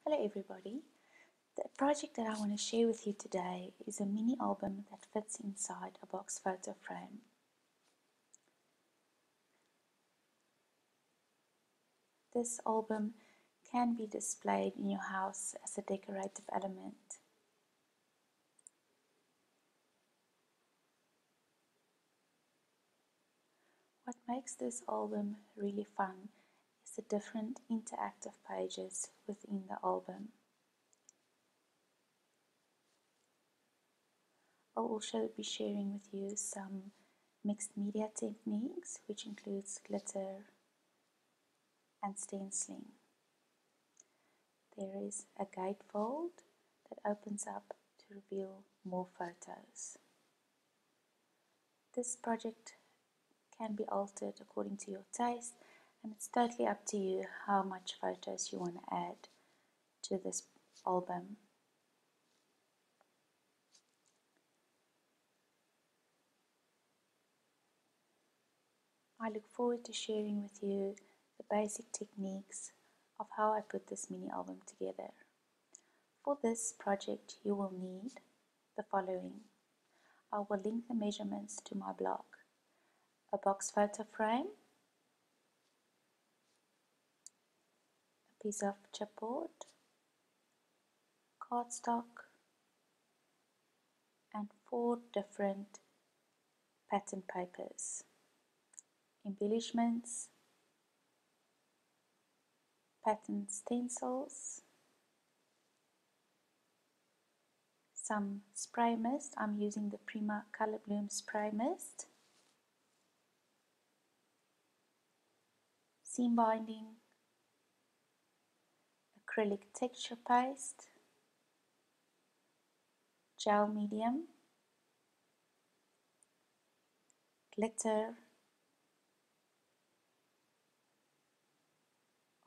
Hello everybody. The project that I want to share with you today is a mini album that fits inside a box photo frame. This album can be displayed in your house as a decorative element. What makes this album really fun is the different interactive pages within the album. I'll also be sharing with you some mixed media techniques, which includes glitter and stenciling. There is a gatefold that opens up to reveal more photos. This project can be altered according to your taste, and it's totally up to you how much photos you want to add to this album. I look forward to sharing with you the basic techniques of how I put this mini album together. For this project you will need the following. I will link the measurements to my blog. A box photo frame, a piece of chipboard, cardstock, and 4 different pattern papers, embellishments, pattern stencils, some spray mist. I'm using the Prima Color Bloom spray mist, seam binding, acrylic texture paste, gel medium, glitter,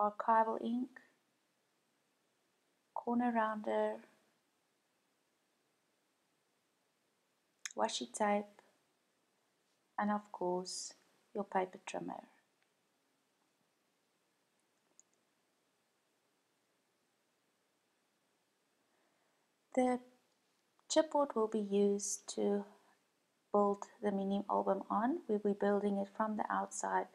archival ink, corner rounder, washi tape, and of course your paper trimmer. The chipboard will be used to build the mini album on. We'll be building it from the outside.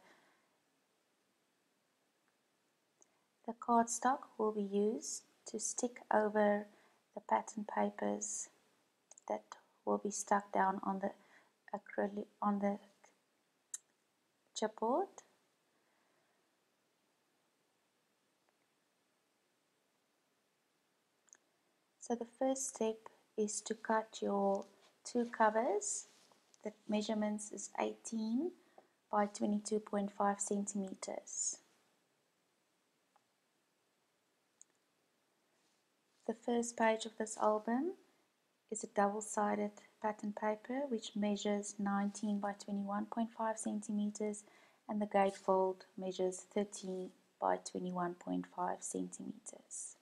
The cardstock will be used to stick over the pattern papers that will be stuck down on the acrylic on the chipboard. So the first step is to cut your 2 covers. The measurements is 18 by 22.5 centimeters. The first page of this album is a double-sided pattern paper which measures 19 by 21.5 centimeters, and the gatefold measures 30 by 21.5 centimeters.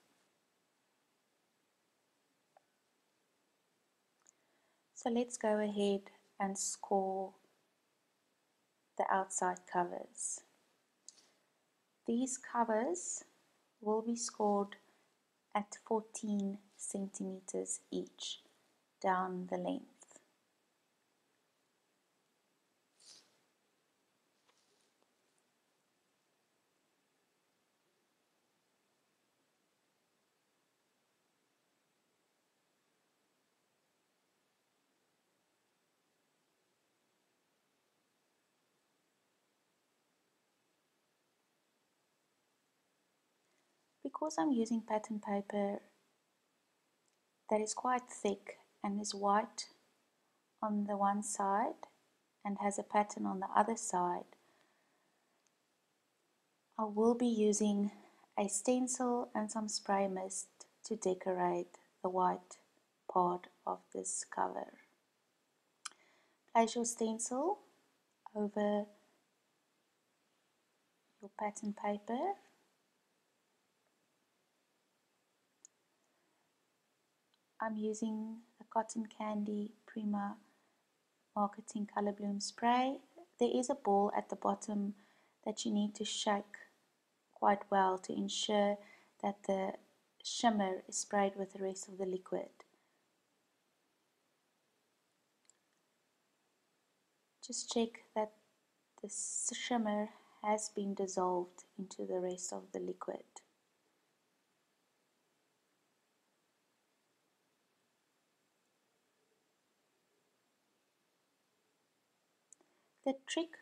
So let's go ahead and score the outside covers. These covers will be scored at 14 centimeters each down the length. Because I'm using pattern paper that is quite thick and is white on the one side and has a pattern on the other side, I will be using a stencil and some spray mist to decorate the white part of this cover. Place your stencil over your pattern paper. I'm using the Cotton Candy Prima Marketing Color Bloom spray. There is a ball at the bottom that you need to shake quite well to ensure that the shimmer is sprayed with the rest of the liquid. Just check that the shimmer has been dissolved into the rest of the liquid. The trick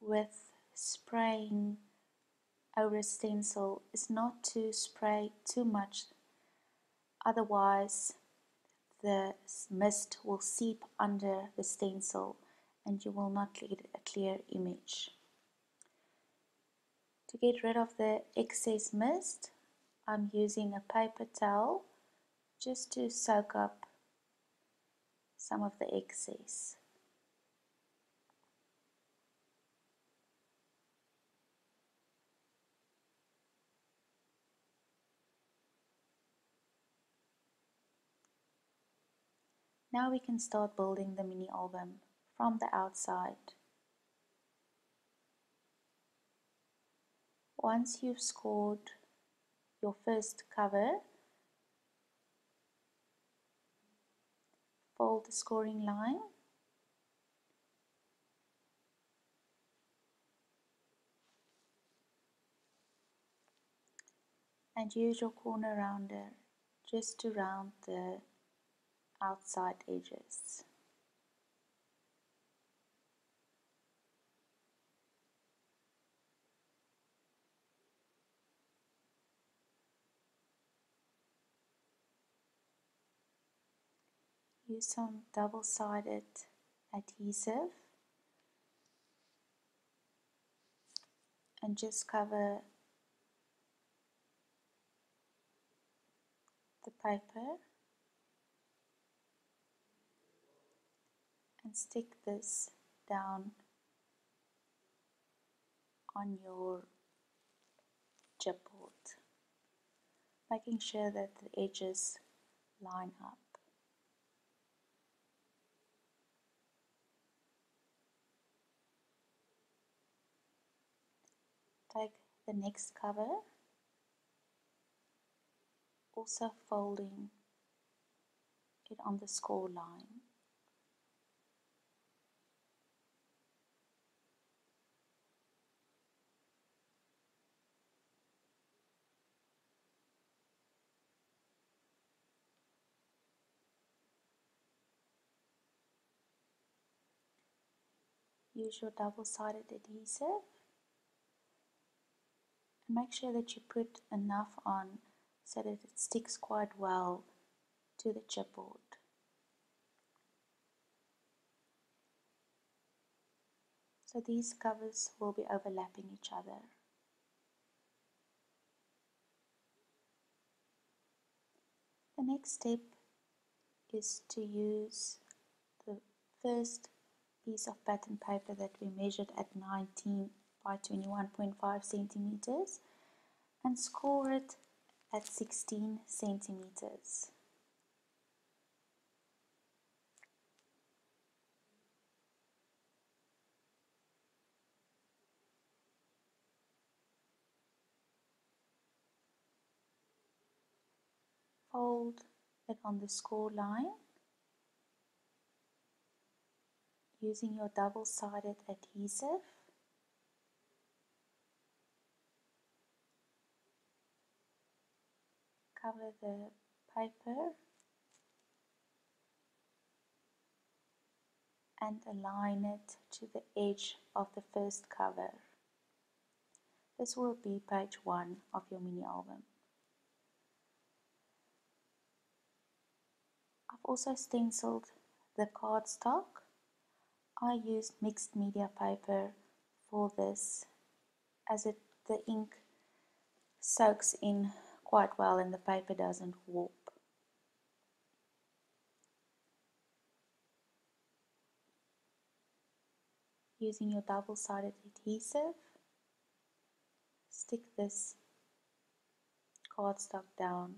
with spraying over a stencil is not to spray too much, otherwise the mist will seep under the stencil and you will not get a clear image. To get rid of the excess mist, I'm using a paper towel just to soak up some of the excess. Now we can start building the mini album from the outside. Once you've scored your first cover, fold the scoring line and use your corner rounder just to round the outside edges. Use some double-sided adhesive and just cover the paper and stick this down on your chipboard, making sure that the edges line up. Take the next cover, also folding it on the score line. Use your double-sided adhesive and make sure that you put enough on so that it sticks quite well to the chipboard. So these covers will be overlapping each other. The next step is to use the first piece of pattern paper that we measured at 19 by 21.5 centimeters and score it at 16 centimeters. Fold it on the score line using your double-sided adhesive. Cover the paper and align it to the edge of the first cover. This will be page 1 of your mini album. I've also stenciled the cardstock. I used mixed media paper for this as the ink soaks in quite well and the paper doesn't warp. Using your double-sided adhesive, stick this cardstock down.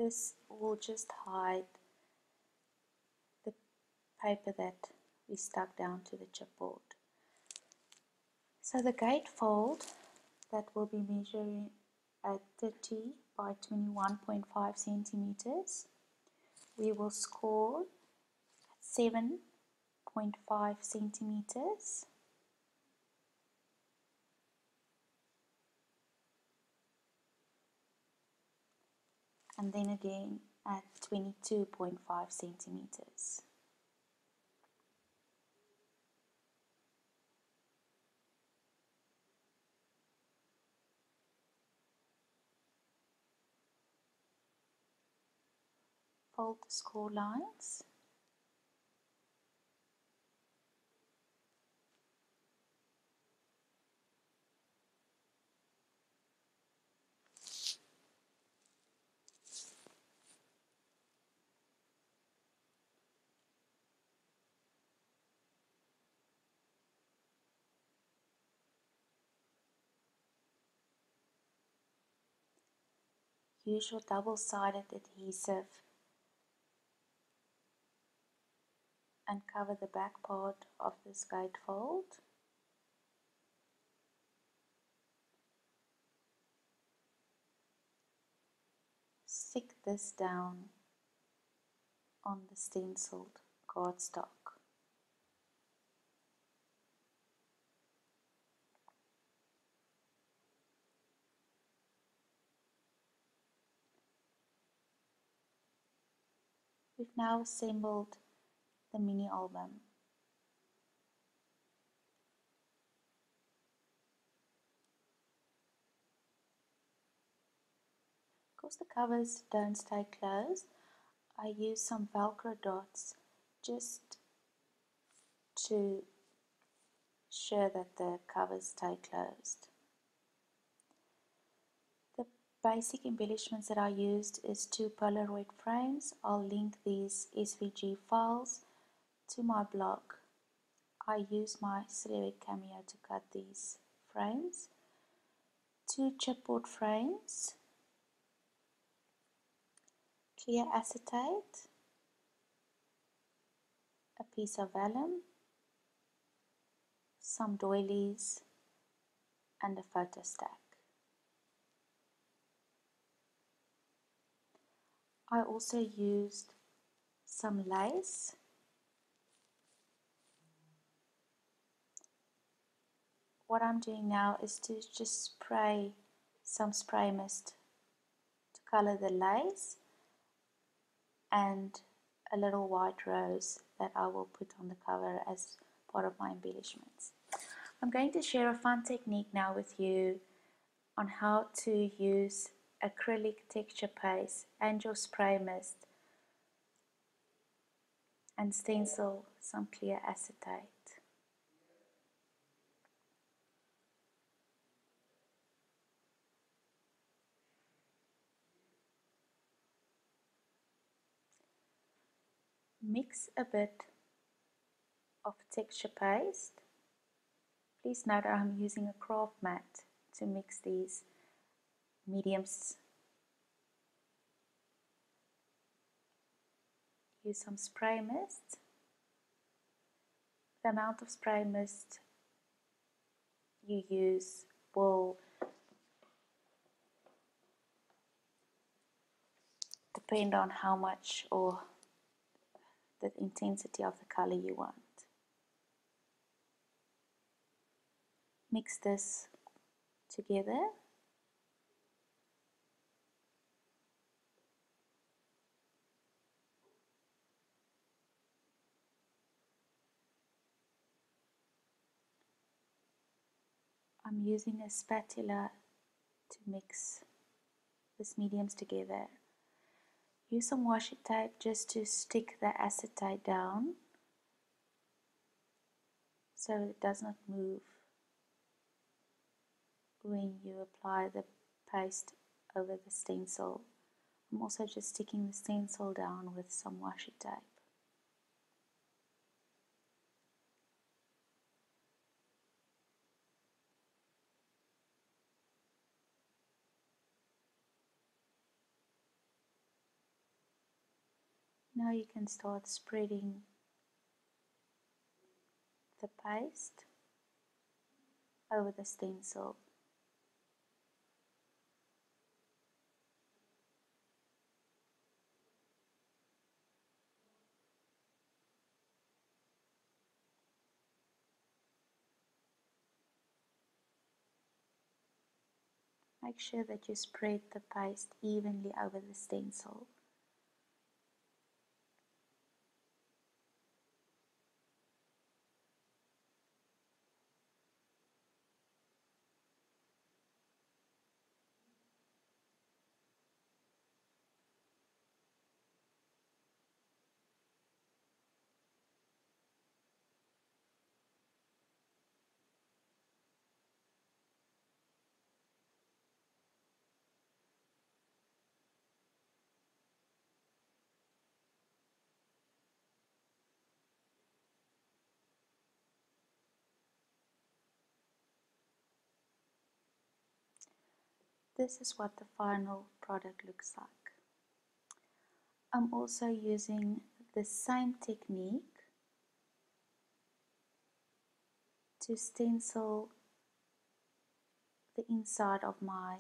This will just hide the paper that we stuck down to the chipboard. So the gatefold that will be measuring at 30 by 21.5 centimeters, we will score 7.5 centimeters. And then again at 22.5 centimeters. Fold the score lines. Use your double-sided adhesive and cover the back part of this gatefold. Stick this down on the stenciled cardstock. We've now assembled the mini album. Because the covers don't stay closed, I use some Velcro dots just to ensure that the covers stay closed. The basic embellishments that I used is 2 Polaroid frames. I'll link these SVG files to my blog. I use my ceramic cameo to cut these frames. 2 chipboard frames, clear acetate, a piece of vellum, some doilies, and a photo stack. I also used some lace. What I'm doing now is to just spray some spray mist to color the lace and a little white rose that I will put on the cover as part of my embellishments. I'm going to share a fun technique now with you on how to use acrylic texture paste and your spray mist and stencil some clear acetate. Mix a bit of texture paste. Please note I'm using a craft mat to mix these mediums. Use some spray mist. The amount of spray mist you use will depend on how much or the intensity of the color you want. Mix this together. I'm using a spatula to mix these mediums together. Use some washi tape just to stick the acetate down so it does not move when you apply the paste over the stencil. I'm also just sticking the stencil down with some washi tape. Now you can start spreading the paste over the stencil. Make sure that you spread the paste evenly over the stencil. This is what the final product looks like. I'm also using the same technique to stencil the inside of my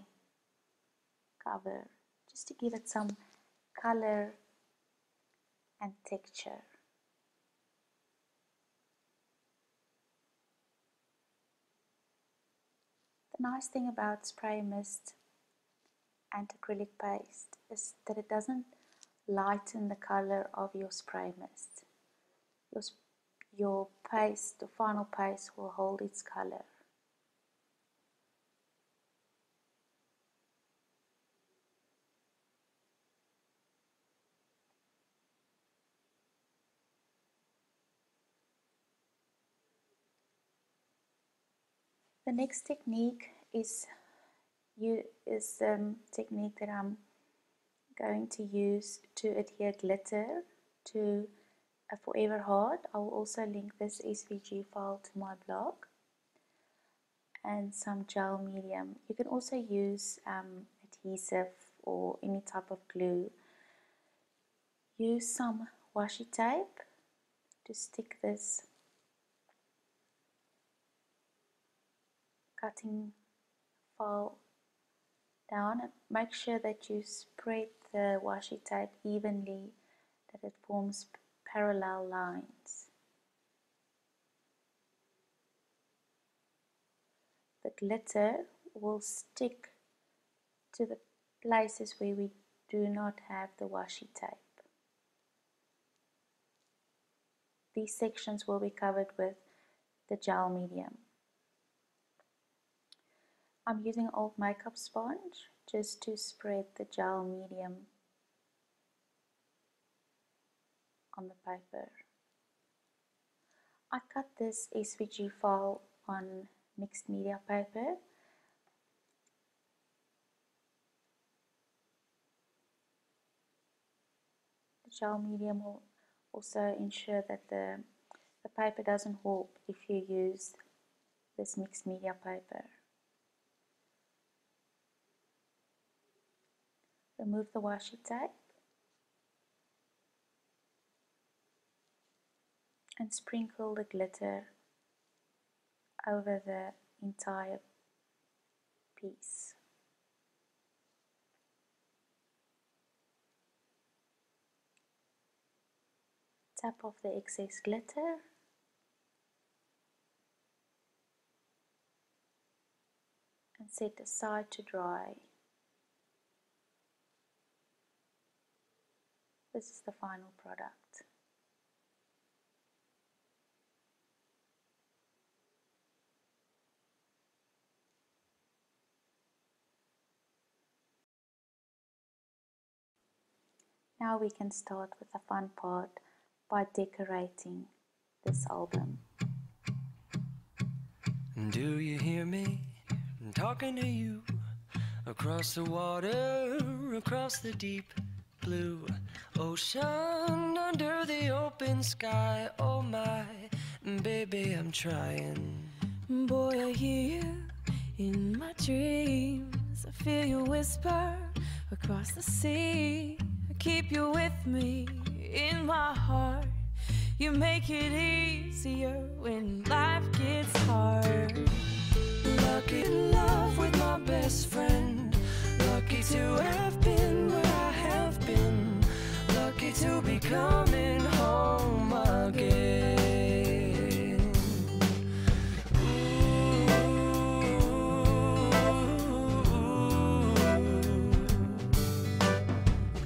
cover, just to give it some color and texture. The nice thing about spray mist and acrylic paste is that it doesn't lighten the color of your spray mist. Your paste, the final paste, will hold its color. The next technique is technique that I'm going to use to adhere glitter to a forever heart. I will also link this SVG file to my blog, and some gel medium. You can also use adhesive or any type of glue. Use some washi tape to stick this cutting file down, and make sure that you spread the washi tape evenly, that it forms parallel lines. The glitter will stick to the places where we do not have the washi tape. These sections will be covered with the gel medium. I'm using an old makeup sponge just to spread the gel medium on the paper. I cut this SVG file on mixed media paper. The gel medium will also ensure that the paper doesn't warp if you use this mixed media paper. Remove the washi tape and sprinkle the glitter over the entire piece. Tap off the excess glitter and set aside to dry. This is the final product. Now we can start with the fun part by decorating this album. Do you hear me? I'm talking to you across the water, across the deep blue ocean, under the open sky. Oh my, baby, I'm trying. Boy, I hear you in my dreams. I feel you whisper across the sea. I keep you with me in my heart. You make it easier when life gets hard. Lucky in love with my best friend. Lucky to have been where I have been. Lucky to be coming home again.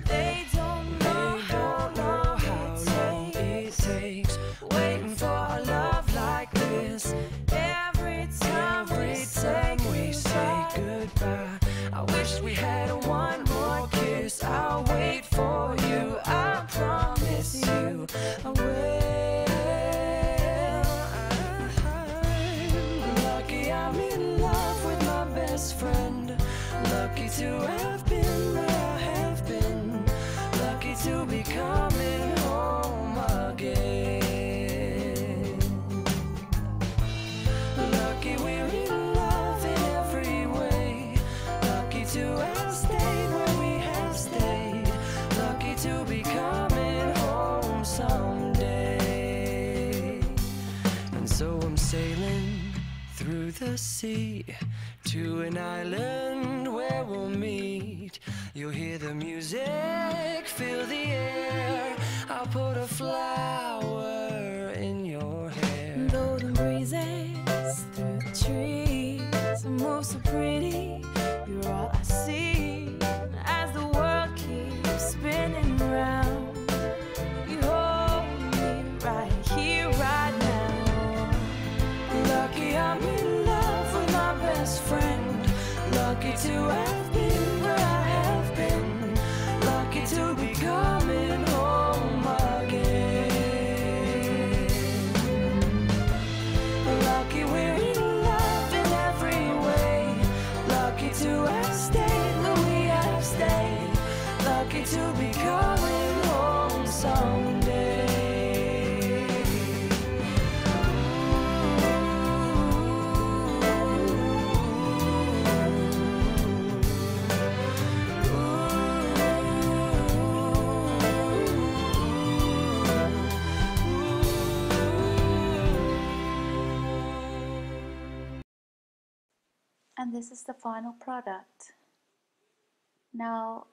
They don't know how long it takes waiting for a love like this. every time we say Goodbye. I wish we had one more kiss. I'll wait for you. I promise you I will. I'm lucky I'm in love with my best friend. Lucky to have been where I have been. Lucky to be coming home again. Lucky we're in love in every way. Lucky to have stayed where we have stayed. Lucky to be coming home someday. And so I'm sailing through the sea to an island where we'll meet. You'll hear the music, feel the air. I'll put a flower in your hair. Though the breezes through the trees move so pretty, you're all I see as the world keeps spinning round. You hold me right here, right now. Lucky I'm in love with my best friend. Lucky to have been where I have been. Lucky to be coming home again. Lucky we're in love in every way. Lucky to have stayed where we have stayed. Lucky to be coming home someday. And this is the final product. Now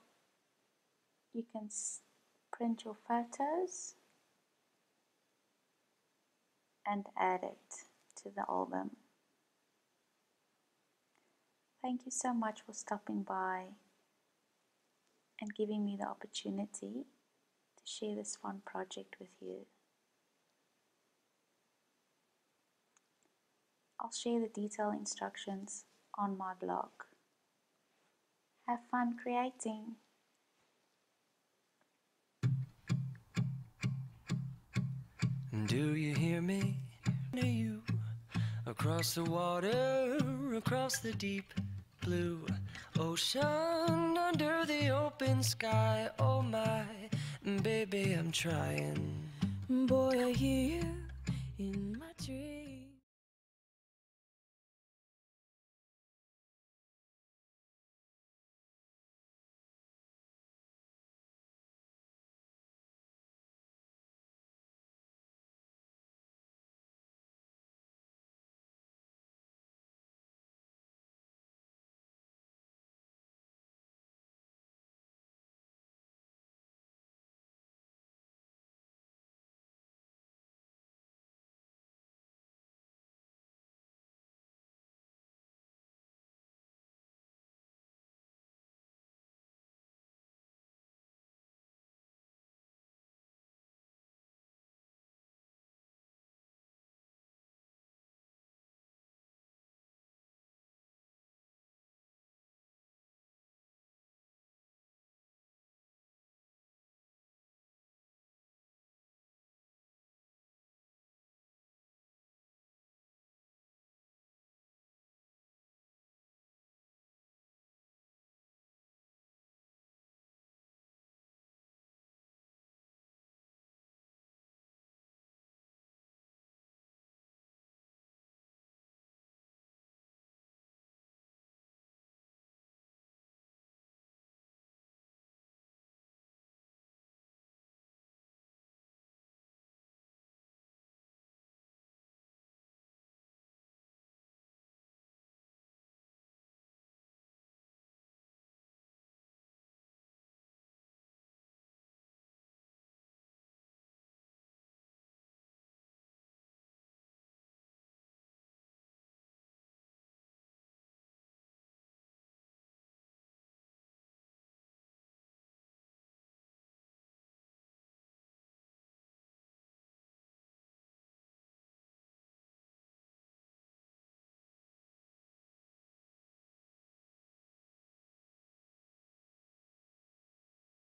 you can print your photos and add it to the album. Thank you so much for stopping by and giving me the opportunity to share this fun project with you. I'll share the detailed instructions on my blog. Have fun creating. Do you hear me? Near you, across the water, across the deep blue ocean, under the open sky. Oh my, baby, I'm trying. Boy, I hear you in my dreams.